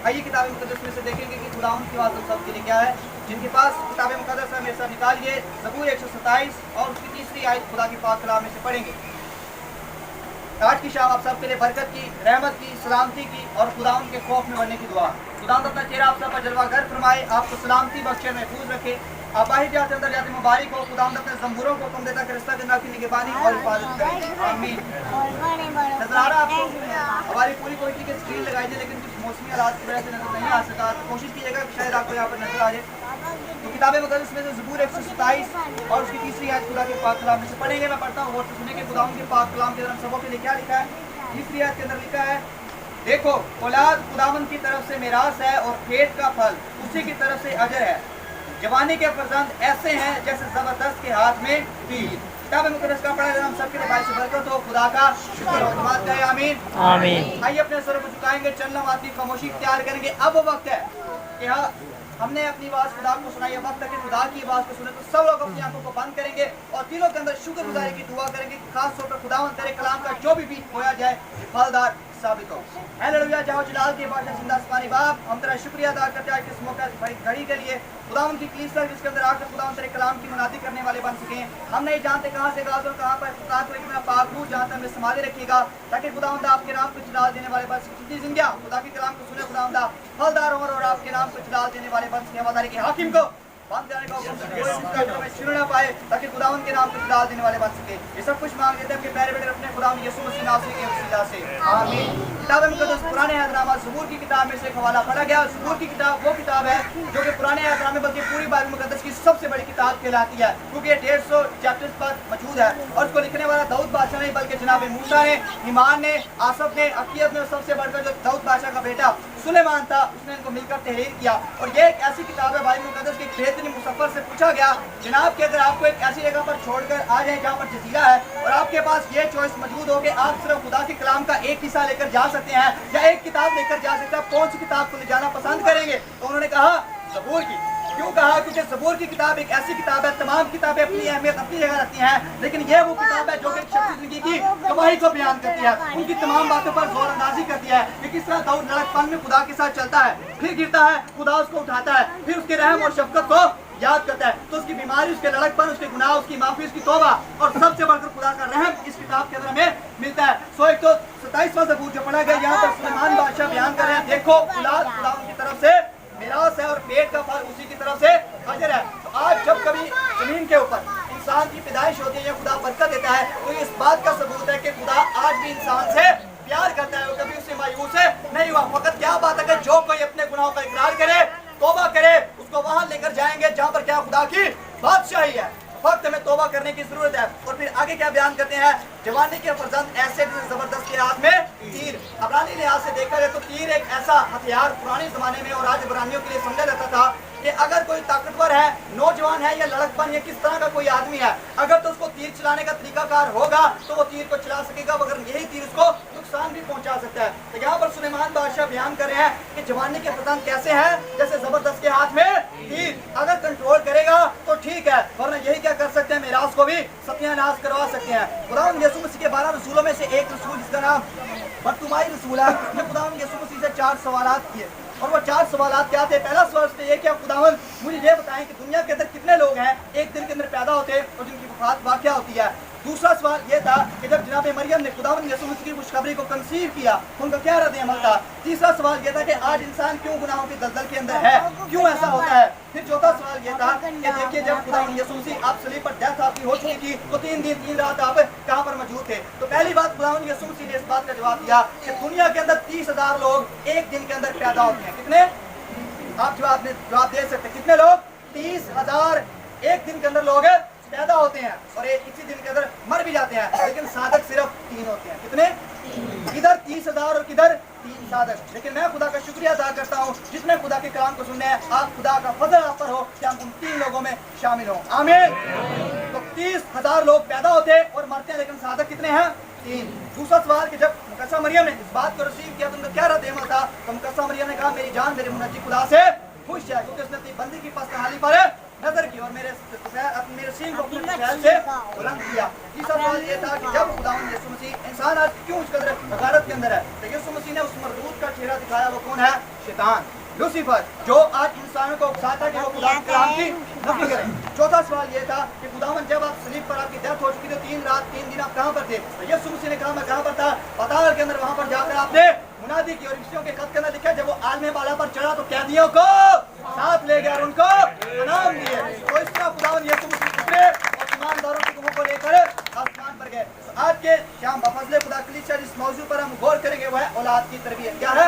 आइए किताब मुकद्दस में से देखेंगे कि खुदावंद की बात हम सब के लिए क्या है। जिनके पास किताब मुकद्दस है मेरे साथ निकालिए ज़बूर 127 और उसकी तीसरी आयत खुदा की पाक कलाम में से पढ़ेंगे। आज की शाम आप सबके लिए बरकत की, रहमत की, सलामती की और खुदावंद के खौफ में बनने की दुआ। खुदावंद अपना चेहरा आप सब पर जलवागर फरमाए, आपको सलामती बख्शे, महफूज रखे, आप बाहर जाते अंदर जाते मुबारक हो। खुदावंद अपने ज़ंबूरों को हुक्म देता कि रिश्ता के की निगहबानी और हिफाजत करे। आमीन। नजर आ रहा आपको? हमारी पूरी कोशिश की स्क्रीन लगाई जाए, लेकिन कुछ मौसमी हालात की वजह से नजर नहीं आ सका। तो कोशिश कीजिएगा कि शायद आपको यहाँ पर नजर आ जाए। तो किताब मुकद्दस में से ज़बूर 127 और उसकी तीसरी आयत खुदा के पाक कलाम में से पढ़ेंगे। मैं पढ़ता हूँ, गौर से सुनेंगे खुदावंद के पाक कलाम के अंदर हम सबों के लिए क्या लिखा है। तीसरी आयत के अंदर लिखा है, देखो औलाद खुदावंद की तरफ से मिरास है और पेट का फल उसी की तरफ से अजर है। जवानी के फर्जंद ऐसे हैं जैसे जबरदस्त के हाथ में तीर। किताब मुकद्दस का पढ़ा हम सबके लिए बाइस बरकत हो। खुदा का शुक्र हो। जमात कहे आमीन आमीन। आइए अपने सर को झुकाएंगे, चलना माती खामोशी इख्तियार करेंगे। अब वो वक्त है कि हाँ, हमने अपनी आवाज़ खुदा को सुनाई। वक्त है कि खुदा की आवाज़ को सुने। तो सब लोग अपनी आंखों को बंद करेंगे और दिलों के अंदर शुक्रगुजारी की दुआ करेंगे। खास तौर पर खुदावंद तेरे कलाम का जो भी बीज बोया जाए फलदार साबित हो। हालेलुया। जाओ जलाल के बादशाह जिंदा आसमानी बाप, हम तेरा शुक्रिया अदा करते हैं इस मौके बड़ी घड़ी के लिए। खुदावंद की कलीसिया जिसके अंदर आकर खुदावंद तेरे कलाम की मुनादी करने वाले बन सके। हम नहीं जानते कहाँ से गाज और कहाँ पर इस्तेमाल, लेकिन मैं पाक हूँ जहाँ तक हमें संभाले रखिएगा, ताकि खुदावंद आपके नाम को जलाल देने वाले बन सके। जितनी जिंदगियाँ खुदा के कलाम को सुने खुदावंद फलदार और आपके नाम को जलाल देने वाले बन सके। हवादारी के हाकिम को बंद करने का हुक्म सुन ना पाए, ताकि खुदावंद के नाम को जलाल देने वाले बन सके। ये सब कुछ मांग लेते हैं अपने प्यारे बेटे अपने खुदावंद यीशु मसीह नासरी के वसीला से आमीन। किताब मुकद्दस पुराने अहदनामा ज़बूर की किताब में से एक हवाला पढ़ा गया। ज़बूर की किताब वो किताब है जो कि पुराने अहदनामे बल्कि पूरी बाइबल मुकद्दस की सबसे बड़ी किताब कहलाती है, क्योंकि ये 150 चैप्टर्स पर मौजूद है। और उसको लिखने वाला दाऊद बादशाह नहीं बल्कि जनाब मूसा ने, ईमान ने, आसफ ने, अकीयत ने, सबसे बढ़कर जो दाऊद बादशाह का बेटा सुलेमान था उसने इनको मिलकर तहरीर किया। और ये एक ऐसी किताब है बाइबल मुकद्दस की बेहतरीन मुसफ़्फ़र से पूछा गया जनाब कि अगर आपको एक ऐसी जगह पर छोड़कर आ जाए जहाँ पर जजीरा है और आपके पास ये चॉइस मौजूद हो कि आप सिर्फ खुदा के कलाम का एक हिस्सा लेकर जा सकते हैं या एक किताब लेकर जा सकते हैं, आप कौन सी किताब को ले जाना पसंद करेंगे? तो उन्होंने कहा ज़बूर की। क्यों कहा? क्योंकि ज़बूर की किताब एक ऐसी किताब है, तमाम किताबें अपनी अहमियत अपनी जगह रखती हैं, लेकिन यह वो किताब है जो कि शख्सी जिंदगी की गवाही को बयान करती है, उनकी तमाम बातों पर जोर अंदाजी करती है कि किस तरह दाऊद लड़कपन में खुदा के साथ चलता है, फिर गिरता है, खुदा उसको उठाता है, फिर उसके रहम और शफकत को याद करता है, तो उसकी बीमारी, उसके लड़कपन, उसके गुनाह, उसकी माफी, उसकी तौबा और सबसे बढ़कर खुदा का रहम इस किताब के अंदर हमें मिलता है। सो 127वां ज़बूर जो पढ़ा गया यहाँ पर सुलेमान बादशाह बयान कर रहे हैं, देखो औलाद खुदा उनकी तरफ से मिरास है और पेट का फल उसी की तरफ से अजर है। तो आज जब कभी जमीन के ऊपर इंसान की पैदाइश होती है या खुदा बरकत देता है, तो इस बात का सबूत है कि खुदा आज भी इंसान से प्यार करता है, वो कभी उससे मायूस नहीं हुआ। फकत क्या बात है कि जो कोई अपने गुनाहों का इकरार करे, तौबा करे, उसको वहां लेकर जाएंगे जहां पर क्या खुदा की बादशाही है। वक्त हमें तौबा करने की जरूरत है। और फिर आगे क्या बयान करते हैं, जवानी के फर्जंद ऐसे जबरदस्त के हाथ में तीर। अबरानी लिहाज से देखा जाए तो तीर एक ऐसा हथियार पुराने जमाने में और आज इब्रानियों के लिए समझा जाता था कि अगर कोई ताकतवर है, नौजवान है या लड़कपन या किस तरह का कोई आदमी है, अगर तो उसको तीर चलाने का तरीकाकार होगा तो वो तीर को चला सकेगा, मगर यही तीर उसको नुकसान भी पहुंचा सकता है। तो यहाँ पर सुलेमान बादशाह बयान कर रहे हैं कि जवानी के फर्जंद कैसे हैं, जैसे जबरदस्त के हाथ में तीर। अगर कंट्रोल करेगा तो ठीक है, वरना यही क्या कर सकते हैं, मिरास को भी सत्यानाश करवा सकते हैं। खुदावंद यीशु मसीह के 12 रसूलों में से एक रसूल जिसका नाम बरतुमाई रसूल है, उसने खुदावंद यीशु मसीह से 4 सवालात किए। और वो 4 सवालात क्या थे? पहला सवाल उसने ये किया, खुदावंद मुझे ये बताएं कि दुनिया के अंदर कितने लोग हैं एक दिन के अंदर पैदा होते हैं और जिनकी वफात वाक़या होती है। दूसरा सवाल ये था कि जब जनाब मरियम ने खुदावंद यीशु मसीह की खुशखबरी को कंसीव किया तो उनका क्या रद्द अमल था। तीसरा सवाल ये था कि आज इंसान क्यों गुनाहों की दलदल के अंदर है, क्यों ऐसा होता है। फिर चौथा सवाल ये था कि देखिए जब खुदावंद यीशु मसीह आप सलीब पर डेथ आपकी हो चुकी थी तो 3 दिन 3 रात आप कहाँ पर मौजूद थे। तो पहली बात खुदावंद यीशु मसीह ने इस बात का जवाब दिया कि दुनिया के अंदर 30,000 लोग एक दिन के अंदर पैदा होते हैं। कितने? आप जवाब दे सकते हैं, कितने लोग? 30,000 एक दिन के अंदर लोग पैदा होते हैं और इसी दिन के अंदर मर भी जाते हैं, लेकिन साधक सिर्फ 3 होते हैं। कितने? किधर 30,000 और किधर 3 साधक। लेकिन मैं खुदा का शुक्रिया अदा करता हूँ जितने खुदा के कलाम को सुनने हैं, आप खुदा का फजल आप पर हो कि हम उन 3 लोगों में शामिल हो। आमीन। तो 30,000 लोग पैदा होते हैं और मरते हैं, लेकिन साधक कितने हैं? 3। दूसरा सवाल कि जब मुकद्दसा मरियम ने इस बात को रिसीव किया तो उनका क्या रद्द अमल था। तो मुकद्दसा मरियम ने कहा मेरी जान मेरे मुनज्जी खुदा से खुश है, क्योंकि उसने अपनी बंदी की पस्तहाली पर नजर की और मेरे सींग को अपने ख्याल से बुलंद किया। तीसरा सवाल ये था कि जब खुदावंद यीशु मसीह इंसान आज क्यों इस कदर हकारत के अंदर है, तो यीशु मसीह ने उस मरदूद का चेहरा दिखाया। वो कौन है? शैतान लूसीफर, जो आज इंसानों को उकसाता कि वो खुदा के कलाम की नफी करें। चौथा सवाल ये था कि खुदावन जब आप सलीब पर आपकी डेथ हो चुकी थी, 3 रात 3 दिन आप कहाँ पर थे? तो यीशु मसीह ने कहा मैं कहाँ पर था? पाताल के अंदर। वहां पर जाकर आपने मुनादी की, और इफ्सियों के खत के अंदर लिखा जब वो आलमे बाला पर चढ़ा तो कैदियों को साथ ले गया और उनको इनाम दिए। तो इस तरह खुदावन यीशु मसीह उतरे और ईमानदारों की गुमों को लेकर आसमान पर गए। तो आज के शाम बफजले खुदा कलीसिया जिस मौजू पर हम गौर करेंगे वो है औलाद की तरबियत। क्या है?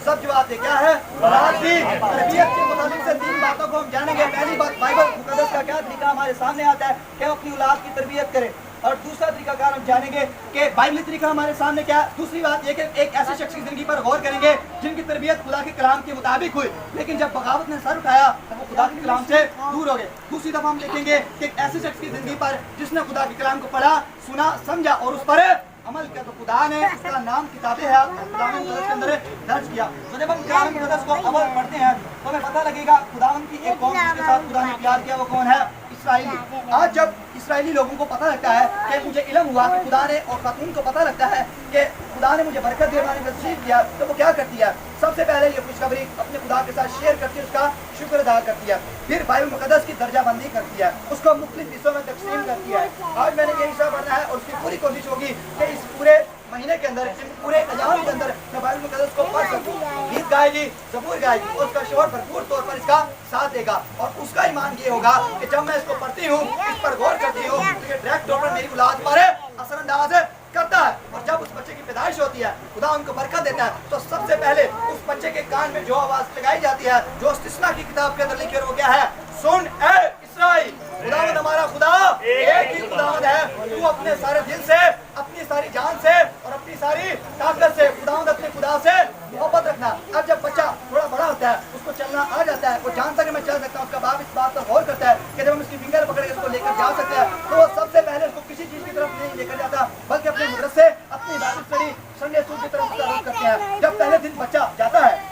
सब जवाब दे, क्या है? औलाद की तरबियत के मुताबिक से 3 बातों को हम जानेंगे। पहली बात, बाइबल मुकद्दस का क्या तरीका हमारे सामने आता है कि हम अपनी औलाद की तरबियत करें। और दूसरा तरीकाकार हम जानेंगे कि बाइबली तरीका हमारे सामने क्या है। दूसरी बात ये कि एक ऐसे शख्स की जिंदगी पर गौर करेंगे जिनकी तरबियत खुदा के कलाम के मुताबिक हुई, लेकिन जब बगावत ने सर उठाया तो वो खुदा के कलाम से दूर हो गए। दूसरी दफा हम देखेंगे कि एक ऐसे शख्स की जिंदगी पर जिसने खुदा के कलाम को पढ़ा, सुना, समझा और उस पर अमल किया, तो खुदा ने उसका नाम किताबें है कलाम मुकद्दस के अंदर दर्ज किया। तो जब हम कलाम मुकद्दस को अमल पढ़ते हैं तो हमें पता लगेगा खुदावन की एक कौम जिसके साथ खुदा ने प्यार किया वो कौन है? इसराइली। आज जब इसराइली लोगों को पता लगता है कि मुझे इल्म हुआ कि खुदा ने, और खातून को पता लगता है कि खुदा ने मुझे बरकत दिया, मैंने नसीब किया, तो वो क्या करती है? सबसे पहले ये खुशखबरी अपने खुदा के साथ शेयर करती है, उसका शुक्र अदा करती है। फिर बाइबल मुकद्दस की दर्जाबंदी करती है, उसको मुख्तलिफ हिस्सों में तकसीम करती है। आज मैंने ये हिस्सा पढ़ना है और उसकी पूरी कोशिश होगी कि इस पूरे महीने के अंदर, इस पूरे अयाम के अंदर मैं बाइबल मुकद्दस को पढ़ सकूं, गीत गाएगी, ज़बूर गाएगी, और उसका शोर भरपूर तौर पर इसका साथ देगा। और उसका ईमान ये होगा कि जब मैं इसको पढ़ती हूँ, इस पर गौर करती हूँ, तो ये डायरेक्ट तौर पर मेरी औलाद पर असरअंदाज करता है। और जब उस बच्चे की पैदाइश होती है, खुदा उनको बरकत देता है, तो सबसे पहले उस बच्चे के कान में जो आवाज लगाई जाती है, जो इस्तिस्ना की किताब के अंदर लिखी है, वो क्या है? सुन ए इस्राएल, खुदावंद हमारा खुदा एक ही खुदावंद है। तू अपने सारे दिल से, अपनी सारी जान से और अपनी सारी ताकत से खुदावंद अपने खुदा से मोहब्बत रखना। अब जब बच्चा थोड़ा बड़ा होता है, उसको चलना आ जाता है, वो जानता है कि मैं चल सकता हूँ, उसका बाप इस बात पर गौर करता है कि जब हम उसकी फिंगर पकड़ के उसको लेकर जा सकते हैं, तो वो सबसे पहले उसको किसी चीज की तरफ नहीं लेकर जाता, बल्कि अपने मदरसे, अपनी इबादत स्टडी, संडे स्कूल की तरफ उसका रुख करते हैं। जब पहले दिन बच्चा जाता है,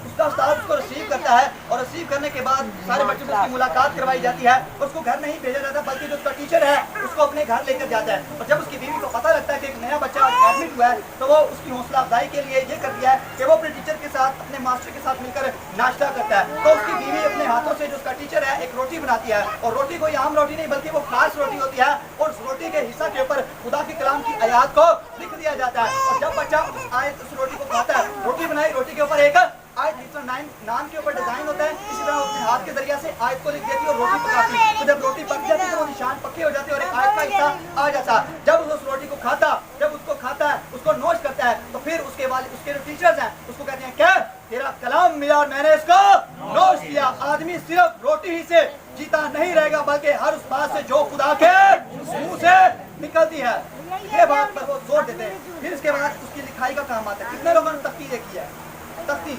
उसका उस्ताद उसको रिसीव करता है, और रिसीव करने के बाद सारे बच्चों से उसकी मुलाकात करवाई जाती है। उसको घर नहीं भेजा जाता, बल्कि जो उसका टीचर है उसको अपने घर लेकर जाता है। और जब उसकी बीवी को पता लगता है कि एक नया बच्चा एडमिट हुआ है, तो वो उसकी हौसला अफजाई के लिए ये करती है कि वो अपने टीचर के साथ, अपने मास्टर के साथ मिलकर नाश्ता करता है। तो उसकी बीवी अपने हाथों से, जो उसका टीचर है, एक रोटी बनाती है, और रोटी कोई आम रोटी नहीं बल्कि वो खास रोटी होती है, और उस रोटी के हिस्सा के ऊपर खुदा के कलाम की आयत को लिख दिया जाता है। और जब बच्चा उस रोटी को खाता है, रोटी बनाई, रोटी के ऊपर एक आयत, नान के ऊपर डिजाइन होता है, इसी तरह अपने हाथ के जरिए से आयत को लिख देती है और रोटी पकाती है। तो जब रोटी पक जाती है तो वो निशान पक्के हो जाते हैं और एक आयत का हिस्सा आ जाता है। जब उस रोटी को खाता, जब उसको खाता है, उसको नोश करता है, तो फिर उसके बाद उसके जो टीचर्स हैं उसको कहते हैं क्या? तेरा कलाम मिला और मैंने इसको नोश किया। आदमी सिर्फ रोटी ही से जीता नहीं रहेगा, बल्कि हर उस बात से जो खुदा के मुंह से निकलती है। ये बात पर वो जोर देते हैं। फिर इसके बाद उसकी लिखाई का काम आता है। कितने लोगों ने तख्ती देखी है? तख्ती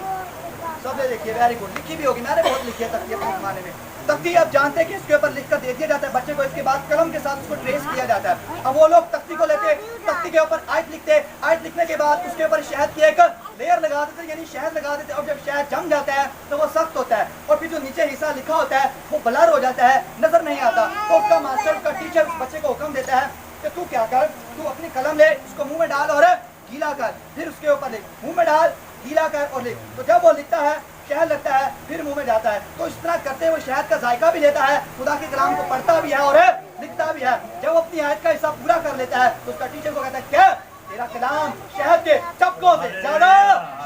सबने देखी है, वेरी गुड। लिखी भी होगी, मैंने बहुत लिखी है तख्ती अपने जमाने में। तख्ती आप जानते हैं कि इसके ऊपर लिख कर दे दिया जाता है बच्चे को, इसके बाद कलम के साथ उसको ट्रेस किया जाता है। अब वो लोग तख्ती को लेते, तख्ती के ऊपर आयत लिखते, आयत लिखने के बाद उसके ऊपर शहद की एक लेयर लगा देते, यानी शहद लगा देते। और जब शहद जम जाता है तो वो सख्त होता है, और फिर जो नीचे हिस्सा लिखा होता है वो ब्लर हो जाता है, नजर नहीं आता। तो उसका मास्टर, उसका टीचर उस बच्चे को हुक्म देता है कि तू क्या कर, तू अपनी कलम ले, उसको मुंह में डाल और गीला कर, फिर उसके ऊपर लिख, मुंह में डाल, गीला कर और लिख। तो जब वो लिखता है, शहद लगता है, फिर मुंह में जाता है। तो इस तरह करते हुए शहद का जायका भी लेता है, खुदा के कलाम को पढ़ता भी है और लिखता भी है। जब वो अपनी आयत का हिस्सा पूरा कर लेता है तो उसका टीचर को कहता है क्या? तेरा कलाम शहद के चपकों से ज्यादा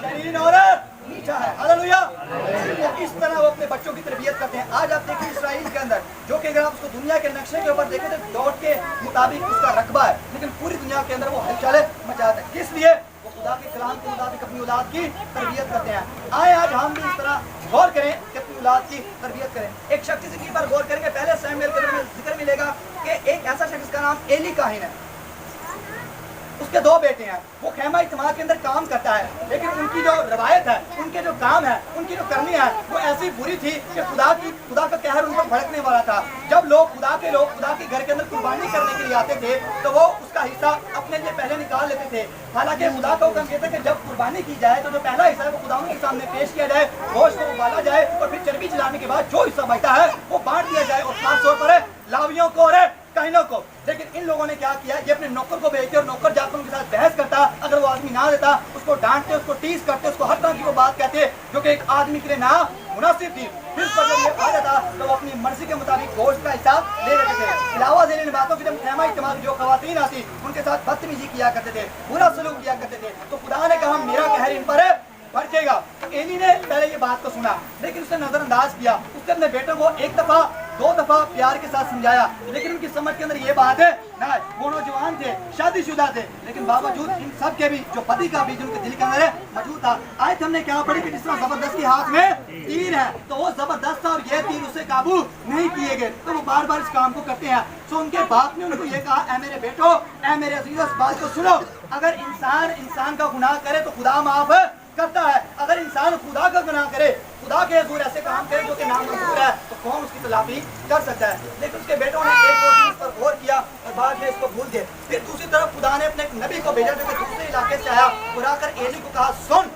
शरीन और मीठा है। हालेलुया। तो इस तरह वो अपने बच्चों की तरबियत करते हैं। आज आप देखिए इसराइल के अंदर, जो कि अगर आप उसको दुनिया के नक्शे के ऊपर देखें तो डॉट के मुताबिक उसका रकबा है, लेकिन पूरी दुनिया के अंदर वो हलचल मचाता है। किस लिए? वो खुदा के कलाम के मुताबिक अपनी औलाद की तरबियत करते हैं। आए आज हम भी इस तरह गौर करें कि अपनी औलाद की तरबियत करें। एक शख्स की जिंदगी पर गौर करेंगे। पहले सैमुएल के में जिक्र मिलेगा कि एक ऐसा शख्स का नाम एली काहिन है, उसके 2 बेटे हैं। वो खैमा इज्तिमा के अंदर काम करता है, लेकिन उनकी जो रवायत है, उनके जो काम है, उनकी जो करनी है, वो ऐसी बुरी थी कि खुदा का कहर उन पर भड़कने वाला था। जब लोग खुदा के घर के अंदर कुर्बानी करने के लिए आते थे तो वो उसका हिस्सा अपने लिए पहले निकाल लेते थे। हालांकि खुदा का हुक्म कहता है कि जब कुर्बानी की जाए तो जो पहला हिस्सा है वो खुदा के सामने पेश किया जाए, गोश्त को उबाला जाए और फिर चर्बी जलाने के बाद जो हिस्सा बचता है वो बांट दिया जाए, और खास तौर पर लावियों को और काहिनों को। लेकिन इन लोगों ने क्या किया? ये अपने नौकर को भेजते और नौकर जाकर उनके साथ बहस करता, अगर वो आदमी ना देता उसको डांटते, उसको टीज करते, उसको हर तरह की वो बात कहते जो कि एक आदमी के लिए ना मुनासिब थी। फिर पर जब ये आ जाता तो वो अपनी मर्जी के मुताबिक गोश्त का हिसाब ले लेते थे। इलावा से इन बातों की जब खैमा इज्तिमा की जो खवातीन आती उनके साथ बदतमीजी किया करते थे, बुरा सलूक किया करते थे, तो खुदा ने कहा मेरा कहर इन पर भड़केगा। तो एली ने पहले ये बात को सुना, लेकिन उसने नजरअंदाज किया। उसने अपने बेटों को एक दफा दो दफा प्यार के साथ समझाया, लेकिन उनकी समझ के अंदर ये बात है ना, वो नौजवान थे, शादीशुदा थे, लेकिन बावजूद इन सब के भी जो पति का बीज उनके दिल के अंदर मौजूद था। आयत हमने क्या पढ़ी कि जिस तरह जबरदस्त के हाथ में तीर है, तो वो जबरदस्त था और ये तीर उसे काबू नहीं किए गए, तो वो बार बार इस काम को करते हैं। तो उनके बाप ने उनको ये कहा, ऐ मेरे बेटो, ऐ मेरे अजीज, इस बात को सुनो, अगर इंसान का गुनाह करे तो खुदा माफ करता है, अगर इंसान खुदा का गुनाह करे, खुदा के हुजूर ऐसे काम करे जो कि नामंजूर है, तो कौन उसकी तलाफी कर सकता है। लेकिन उसके बेटों ने एक दो दिन पर गौर किया और बाद में इसको भूल गए। फिर दूसरी तरफ खुदा ने अपने नबी को भेजा जो कि दूसरे इलाके से आया और आकर एली को कहा, सुन,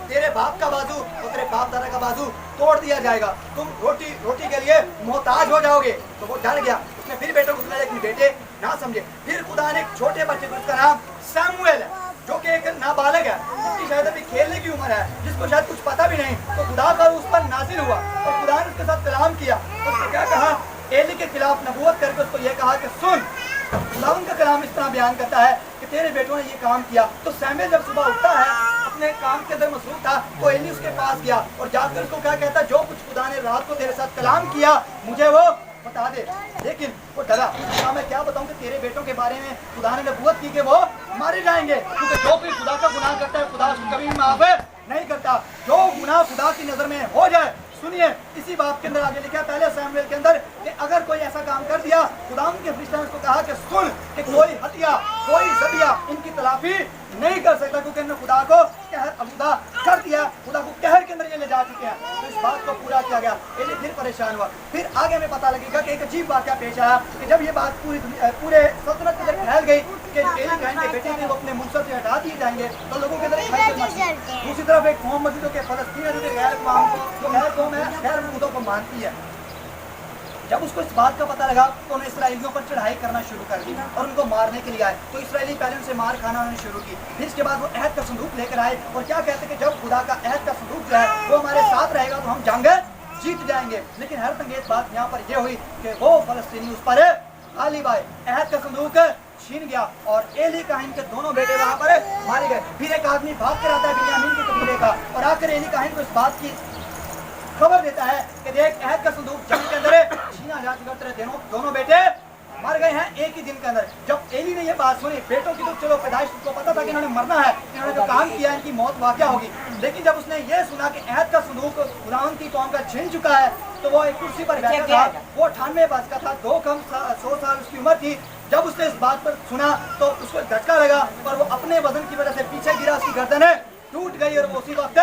तेरे बाप का बाजू और तेरे बाप दादा का बाजू तोड़ दिया जाएगा, तुम रोटी के लिए मोहताज हो जाओगे। तो वो डर गया, उसने फिर बेटों को सुनाया, लेकिन बेटे ना समझे। फिर खुदा ने एक छोटे बच्चे को, उसका नाम सैमुएल है, जो कि एक नाबालग है, जिसकी शायद अभी खेलने की उम्र है, जिसको शायद कुछ पता भी नहीं, तो खुदा का उस पर नाजिल हुआ और खुदा ने उसके साथ कलाम किया। उसने क्या कहा, एली के खिलाफ नबूवत करके उसको ये कहा कि सुन, खुदा उनका कलाम इस तरह बयान करता है कि तेरे बेटों ने ये काम किया। तो सैमुएल जब सुबह उठता है, अपने काम के अंदर मसरूफ था, तो एली उसके पास गया और जाकर उसको क्या कहता, जो कुछ खुदा ने रात को तेरे साथ कलाम किया मुझे वो बता दे। लेकिन वो डरा, कहा मैं क्या बताऊं कि तेरे बेटों के बारे में खुदा ने नबूवत की कि वो मारे जाएंगे, क्योंकि जो कोई खुदा का गुनाह करता है खुदा उसको कभी माफ नहीं करता। जो गुनाह खुदा की नजर में हो जाए, सुनिए इसी बात के अंदर आगे लिखा पहले सैमुएल के अंदर कि अगर कोई ऐसा काम कर दिया, खुदा के फरिश्ते ने उसको कहा कि सुन, कि कोई हत्या कोई ज़बिया इनकी तलाफी नहीं कर सकता, क्योंकि इन्होंने खुदा को कहर आलूदा कर दिया, खुदा को कहर के अंदर ये ले जा चुके हैं। तो इस बात को पूरा किया गया। एली फिर परेशान हुआ। फिर आगे हमें पता लगेगा कि एक अजीब वाक़या पेश आया कि जब ये बात पूरे सल्तनत के अंदर फैल गई कि एली कहन के बेटे थे वो अपने मुल्क से हटा दिए जाएंगे, तो लोगों के अंदर एक हलचल मची। दूसरी तरफ एक कौम मौजूद है कि फलस्तीन है, जो कि गैर कौम है, गैर मौजूदों को मानती है। जब उसको इस बात का पता लगा तो उन्हें इसराइलियों पर चढ़ाई करना शुरू कर दी और उनको मारने के लिए आए। तो इसराइली पहले उनसे मार खाना उन्होंने शुरू की। फिर इसके बाद वो अहद का संदूक लेकर आए और क्या कहते कि जब खुदा का अहद का संदूक जो है वो हमारे साथ रहेगा तो हम जंग जीत जाएंगे। लेकिन हैरत अंगेज बात यहाँ पर यह हुई कि वो फलस्तीनी उस पर गालिब आए, अहद का संदूक छीन गया और एली काहिन के दोनों बेटे वहाँ पर मारे गए। फिर एक आदमी भाग कर आता है बिन्यामीन के कबीले का और आकर एली काहिन को इस बात की खबर देता है कि देख, अहद का संदूक जंग के अंदर छीना जा चुका, तेरे दोनों बेटे मर गए हैं एक ही दिन के अंदर। जब एली ने ये बात सुनी, बेटों की तो चलो पैदाइश को पता था कि इन्होंने मरना है, इन्होंने जो काम किया इनकी मौत वाक़या होगी, लेकिन जब उसने ये सुना कि अहद का संदूक खुदावंद की कौम का छिन चुका है, तो वो एक कुर्सी पर बैठा था, वो 98 वर्ष का था, 100 साल उसकी उम्र थी। जब उसने इस बात पर सुना तो उसको झटका लगा और वो अपने वजन की वजह से पीछे गिरा, उसकी गर्दन टूट गई और वो उसी वक्त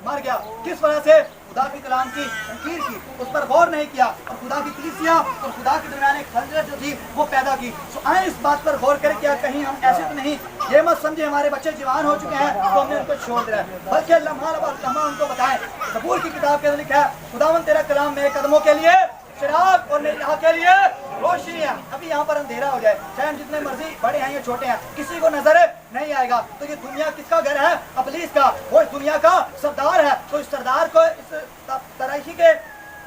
मर गया। किस वजह से? खुदा के कलाम की तनकीर की, उस पर गौर नहीं किया और खुदा की कलीसिया और खुदा के दरमियान एक खलजत जो थी वो पैदा की। सो आए इस बात पर गौर करें, क्या कहीं हम ऐसे तो नहीं ये मत समझे हमारे बच्चे जवान हो चुके हैं तो हमने उनको छोड़ दिया, बल्कि लम्हा उनको बताएं। ज़बूर की किताब के अंदर लिखा है, खुदावंद तेरा कलाम मेरे कदमों के लिए चिराग और मेरी राह के लिए रोशनी है। अभी यहाँ पर अंधेरा हो जाए, चाहे हम जितने मर्जी बड़े हैं या छोटे हैं, किसी को नजर नहीं आएगा। तो ये दुनिया किसका घर है? अबलीस का। वो इस दुनिया का सरदार है। तो इस सरदार को इस तराशी के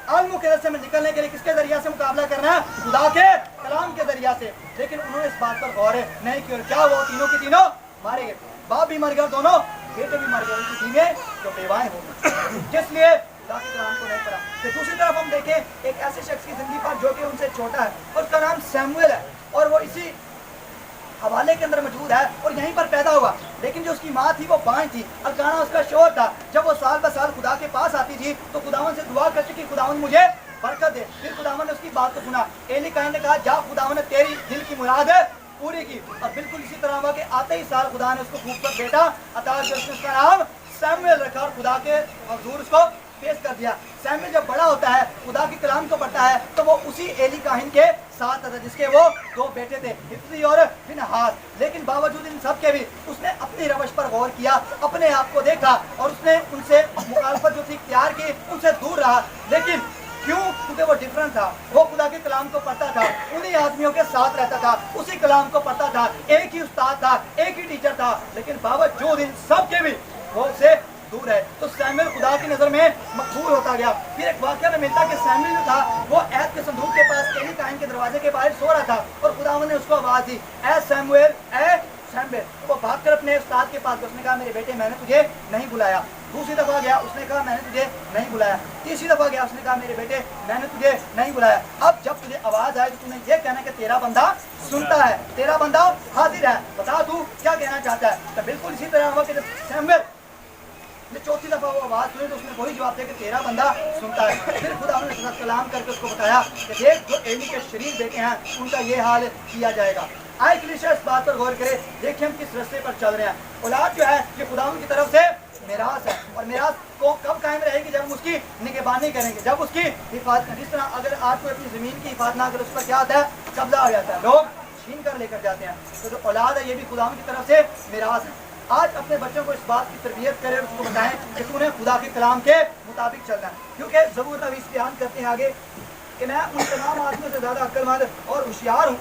आलमों के रस्ते में निकलने के लिए किसके जरिया से मुकाबला करना है? खुदा के कलाम के जरिया से। लेकिन उन्होंने इस बात पर गौर नहीं किया। क्या वो तीनों के तीनों मारे गए? बाप भी मर गया, दोनों बेटे भी मर गए, उनकी टीमें जो बेवाएं हो गई, जिसलिए खुदा के कलाम को नहीं पढ़ा। तो दूसरी तरफ हम देखें एक ऐसे शख्स की जिंदगी पर जो कि उनसे छोटा है और उसका नाम सैमुएल है और वो इसी हवाले के अंदर मौजूद है और यहीं पर पैदा हुआ। लेकिन जो उसकी माँ थी वो बांझ थी, अल्काना उसका शोहर था। जब वो साल ब साल खुदा के पास आती थी तो खुदावन से दुआ करती कि खुदावन मुझे बरकत दे। फिर खुदावन ने उसकी बात को सुना। एली काहिन ने कहा, जा खुदावन ने तेरी दिल की मुराद पूरी की। और बिल्कुल इसी तरह हुआ कि आते ही साल खुदा ने उसको खूबसूरत बेटा अता किया, उसने उसका नाम सैमुएल रखा और खुदा के हुजूर उसको पेश कर दिया। सैमुएल जब बड़ा होता है, खुदा के कलाम को पढ़ता है, तो वो उसी एली काहिन के साथ था जिसके वो दो बेटे थे, हिफ्जी और फिनहास। लेकिन बावजूद इन सब के भी उसने अपनी रवश पर गौर किया, अपने आप को देखा और उसने उनसे मुखालफत जो थी इख्तियार की, उनसे दूर रहा। लेकिन क्यों? क्योंकि वो डिफरेंट था, वो खुदा के कलाम को पढ़ता था, उन्हीं आदमियों के साथ रहता था, उसी कलाम को पढ़ता था, एक ही उस्ताद था, एक ही टीचर था, लेकिन बावजूद इन सब के भी वो उससे दूर है। तो सैमुएल खुदा की नजर में मकबूल होता गया। फिर एक वाकया में मिलता कि सैमुएल जो था वो ऐद के संदूक के पास एली काहिन के दरवाजे के बाहर सो रहा था और खुदावंद ने उसको आवाज दी, ए सैमुएल, ए सैमुएल। वो भागकर अपने उस्ताद के पास, उसने कहा मेरे बेटे मैंने तुझे नहीं बुलाया। दूसरी दफा गया, उसने कहा मैंने तुझे नहीं बुलाया। तीसरी दफा गया, उसने कहा मेरे बेटे मैंने तुझे नहीं बुलाया। अब जब तुझे आवाज आए तो तूने ये कहना कि तेरा बंदा सुनता है, तेरा बंदा हाजिर है, बता तू क्या कहना चाहता है। तो बिल्कुल इसी तरह हुआ कि जब सैमुएल ने चौथी दफा वो आवाज सुनी तो उसने वही जवाब दिया कि तेरा बंदा सुनता है। फिर खुदा ने कलाम करके उसको बताया कि देख जो एली के शरीर बेटे हैं उनका ये हाल किया जाएगा। आए कलीसिया इस बात पर गौर करे, देखिए हम किस रास्ते पर चल रहे हैं। औलाद जो है ये खुदावंद की तरफ से मिरास है, और मिरास को कब कायम रहेगी? जब हम उसकी निगहबानी करेंगे, जब उसकी हिफाजत। जिस तरह अगर आज कोई अपनी जमीन की हिफाजत ना करे उस पर क्या आता है? कब्जा आ जाता है, लोग छीन कर लेकर जाते हैं। तो जो औलाद है ये भी खुदावंद की तरफ से मिरास है। आज अपने बच्चों को इस बात की तरबियत करें, उसको बताएं कि तूने खुदा के कलाम के मुताबिक चलना है, क्योंकि ज़बूर नबी बयान करते हैं आगे कि मैं उन तमाम आदमियों से ज़्यादा अक्लमंद और होशियार हूँ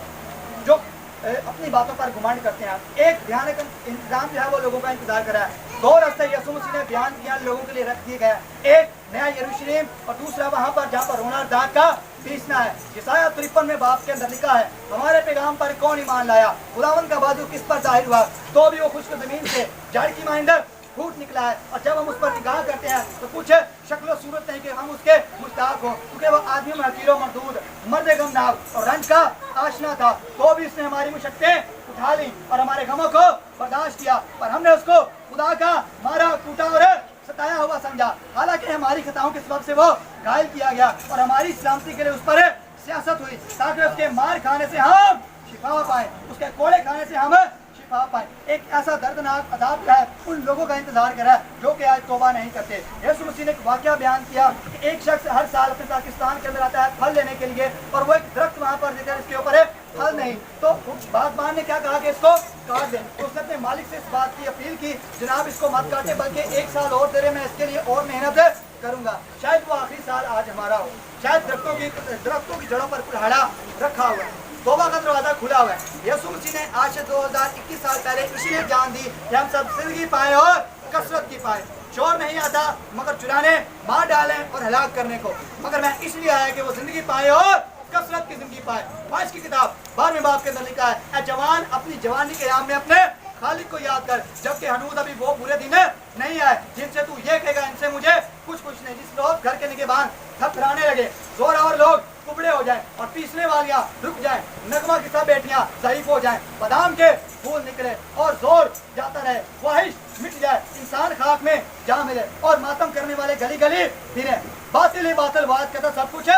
जो अपनी बातों पर घुमंड करते हैं। एक भयानक इंतजाम जो है वो लोगों का इंतजार कर रहा है। दो रास्ते यीशु मसीह ने बयान किया, लोगों के लिए रख दिए गए, एक नया यरूशलेम और दूसरा वहाँ पर जहाँ पर रोना दांत का पीसना है। यशायाह 53 में बाप के अंदर लिखा है, हमारे पैगाम पर कौन ईमान लाया, खुदावंद का बाजू किस पर जाहिर हुआ, तो भी वो खुश्क जमीन से जड़ की माइंडर फूट निकला है। और जब हम उस पर निगाह करते हैं तो कुछ शक्ल और सूरत नहीं कि हम उसके मुश्ताक हों, क्योंकि वो आदमी में हकीरो मरदूद मर्द गमनाक और रंज का आशना था, तो भी उसने हमारी मुशक्क़तें उठा ली और हमारे गमों को बर्दाश्त किया, पर हमने उसको खुदा का मारा, कूटा और सताया हुआ समझा। हालांकि हमारी खताओं के सबब से वो घायल किया गया और हमारी सलामती के लिए उस पर सियासत हुई, ताकि उसके मार खाने से हम शिफा पाए, उसके कोड़े खाने से हम शिफा पाए। एक ऐसा दर्दनाक अदाब है उन लोगों का इंतजार कर रहा है जो कि आज तौबा नहीं करते। यीशु मसीह ने एक वाकया बयान किया कि एक शख्स हर साल अपने पाकिस्तान के अंदर आता है फल लेने के लिए, और वो एक दरख्त वहाँ पर देकर इसके ऊपर फल नहीं, तो बागबान ने क्या कहा कि इसको काट दें। तो उसने अपने मालिक से इस बात की अपील की, जनाब इसको मत काटे, बल्कि एक साल और दे रहे, मैं इसके लिए और मेहनत करूंगा, शायद वो आखिरी साल आज हमारा हो। शायद दरख्तों की जड़ों पर कुल्हाड़ा रखा हुआ है, तौबा का दरवाजा खुला हुआ है। यीशु मसीह ने आज से 2021 साल पहले इसलिए जान दी कि हम सब जिंदगी पाए और कसरत की पाए। चोर नहीं आता मगर चुराने, मार डालें और हलाक करने को, मगर मैं इसलिए आया कि वो जिंदगी पाए और कसरत की जिंदगी पाए। फाइज की किताब 12वें बाब के अंदर लिखा है, ऐ जवान अपनी जवानी के याम में अपने खालिक को याद कर, जबकि हनूद अभी वो बुरे दिन नहीं आए जिनसे तू ये कहेगा इनसे मुझे कुछ नहीं। जिस लोग घर के निगहबान थपथराने लगे, जोरावर लोग कुबड़े हो जाएं और पीसने वालियां रुक जाएं, नगमा की सब बेटियां ज़ईफ हो जाएं, बादाम के फूल निकले और जोर जाता रहे, ख्वाहिश मिट जाए, इंसान खाक में जा मिले और मातम करने वाले गली गली फिरे। बातिल ही बातिल बात कहता, सब कुछ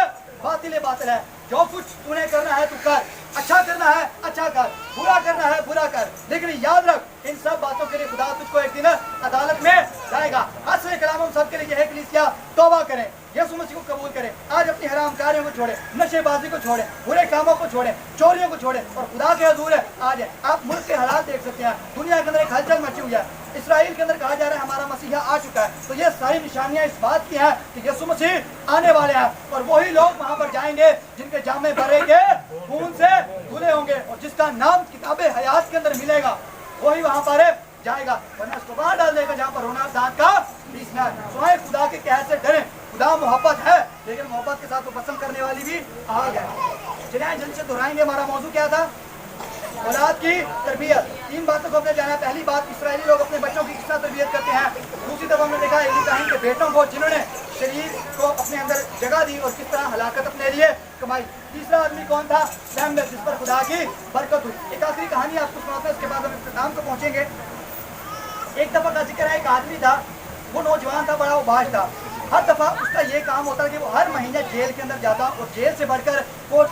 बातिल ही बातिल है। जो कुछ तूने करना है तू कर, अच्छा करना है अच्छा कर, बुरा करना है बुरा कर, लेकिन याद रख इन सब बातों के लिए खुदा तुझको एक दिन अदालत में लाएगा। आज से कलाम हम सब के लिए यह कलीसिया तौबा करें, यीशु मसीह को कबूल करें, आज अपनी हराम कारियों को छोड़े, नशेबाजी को छोड़े, बुरे कामों को छोड़े, चोरियों को छोड़े और खुदा के हुजूर आ जाए। आप मुल्क के हालात देख सकते हैं, दुनिया के अंदर एक हलचल मची हुई है। इसराइल के अंदर कहा जा रहा है हमारा मसीहा आ चुका है, तो ये सारी निशानियां इस बात की हैं कि यीशु मसीह आने वाले हैं, और वही लोग वहां पर जाएंगे जिनके जामे भरे के खून से धुले होंगे और जिसका नाम किताबे हयात के अंदर मिलेगा वही वहां पर जाएगा, वरना उसको बाहर डाल देगा जहाँ पर रोना दांत का पीसना है। स्वयं खुदा के कहर से डरें। खुदा मोहब्बत है, लेकिन मोहब्बत के साथ वो पसंद करने वाली भी आग है। चलिए जल्द से दोहराएंगे, हमारा मौजू क्या था? औलाद की तरबियत। 3 बातों को हमने जाना। पहली बात, इसराइली लोग अपने बच्चों की किस तरह तरबियत करते हैं। दूसरी तरफ हमने देखा एली काहिन के बेटों को जिन्होंने शरीर को अपने अंदर जगह दी और किस तरह हलाकत अपने लिए कमाई। तीसरा आदमी कौन था? सैमुएल, जिस पर खुदा की बरकत हुई। एक आखिरी कहानी आपको सुनाते हैं, उसके बाद हम इख्तिताम को पहुंचेंगे। एक दफा का जिक्र है, एक आदमी था, वो नौजवान था, बड़ा उबाश था। हर दफा उसका ये काम होता कि वो हर महीने जेल के अंदर जाता और जेल से बढ़कर कोर्ट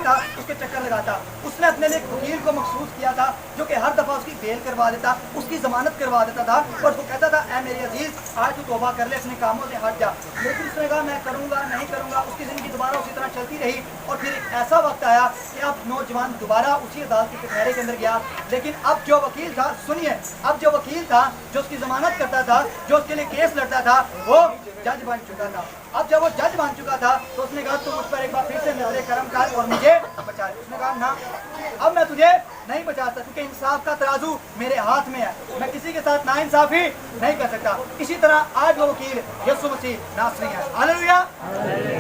था उसके चक्कर लगाता। उसने अपने लिए एक वकील को मखसूस किया था जो कि हर दफा उसकी बेल करवा देता, उसकी जमानत करवा देता था और वो कहता था, ऐ मेरे अजीज आज तू तौबा कर ले, अपने कामों से हट जा। लेकिन उसने कहा मैं करूँगा नहीं करूँगा। उसकी ज़िंदगी दोबारा उसी तरह चलती रही और फिर एक ऐसा वक्त आया कि अब नौजवान दोबारा उसी अदालत के कटहरे के अंदर गया। लेकिन अब जो वकील था, सुनिए, अब जो वकील था जो उसकी जमानत करता था, जो उसके लिए केस लड़ता था, वो जज बन चुका था। अब जब वो जज बन चुका था तो उसने कहा तू मुझ पर एक बार फिर से नजर करम कर और मुझे बचा ले। उसने कहा ना, अब मैं तुझे नहीं बचा सकता क्योंकि इंसाफ का तराजू मेरे हाथ में है, मैं किसी के साथ नाइंसाफी नहीं कर सकता। इसी तरह आज वो वकील यीशु मसीह नासरी है, हालेलुया,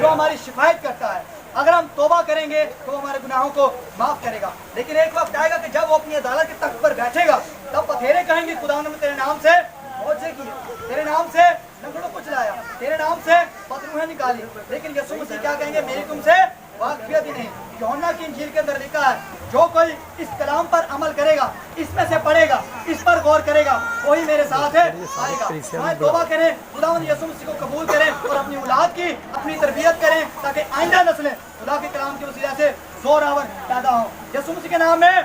जो हमारी शिफायत करता है। अगर हम तौबा करेंगे तो वो हमारे गुनाहों को माफ करेगा। लेकिन एक वक्त आएगा कि जब वो अपनी अदालत के तख्त पर बैठेगा तब बथेरे कहेंगे खुदावंद ने तेरे नाम से मौजे किए, तेरे नाम से लंगड़ों को चलाया, तेरे नाम से बदरूहें निकाली। लेकिन यीशु मसीह क्या कहेंगे, मेरी तुमसे वाकफियत ही नहीं। यूहन्ना की इंजील के अंदर लिखा है जो कोई इस कलाम पर अमल करेगा, इसमें से पढ़ेगा, इस पर गौर करेगा, वही मेरे साथ है आएगा। मैं तौबा करें, खुदावंद यीशु मसीह को कबूल करें और अपनी औलाद की अपनी तरबियत करें ताकि आइंदा नस्लें खुदा के कलाम के वसीला से जोरावर पैदा हो। यीशु मसीह के नाम में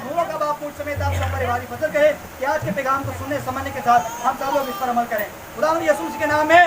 नूरों का बाप मुझ समेत आप सब परिवार फजल करे कि आज के पैगाम को सुनने समझने के साथ हम सब लोग इस पर अमल करें। खुदावंद यीशु मसीह के नाम में